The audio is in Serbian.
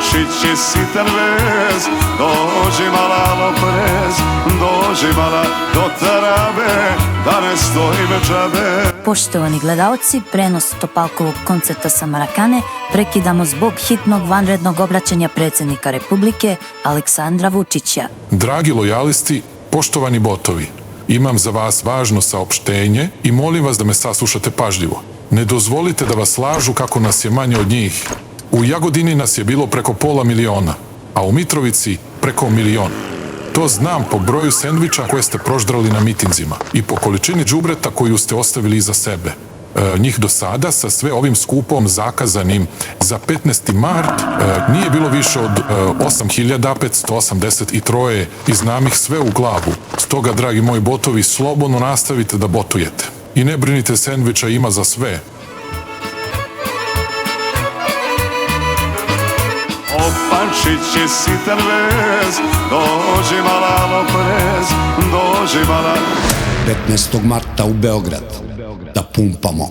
Pančić je sitan vez, dođi mala Lopez, dođi mala do Tarabe, da ne stojime džabe. Poštovani gledaoci, prenos Topalkovog koncerta sa Marakane prekidamo zbog hitnog vanrednog obraćanja predsjednika Republike Aleksandra Vučića. Dragi lojalisti, poštovani botovi, imam za vas važno saopštenje i molim vas da me saslušate pažljivo. Ne dozvolite da vas lažu kako nas je manje od njih. U Jagodini nas je bilo preko 500.000, a u Mitrovici preko 1.000.000. To znam po broju sendviča koje ste proždrali na mitinzima i po količini đubreta koju ste ostavili iza sebe. Njih do sada sa sve ovim skupom zakazanim za 15. mart nije bilo više od 8.583 i znam ih sve u glavu. Stoga, dragi moji botovi, slobodno nastavite da botujete. I ne brinite, sendviča ima za sve. Pančić je sitan vez, dođi mala Lopez, dođi mala. 15. marta u Beograd da pumpamo.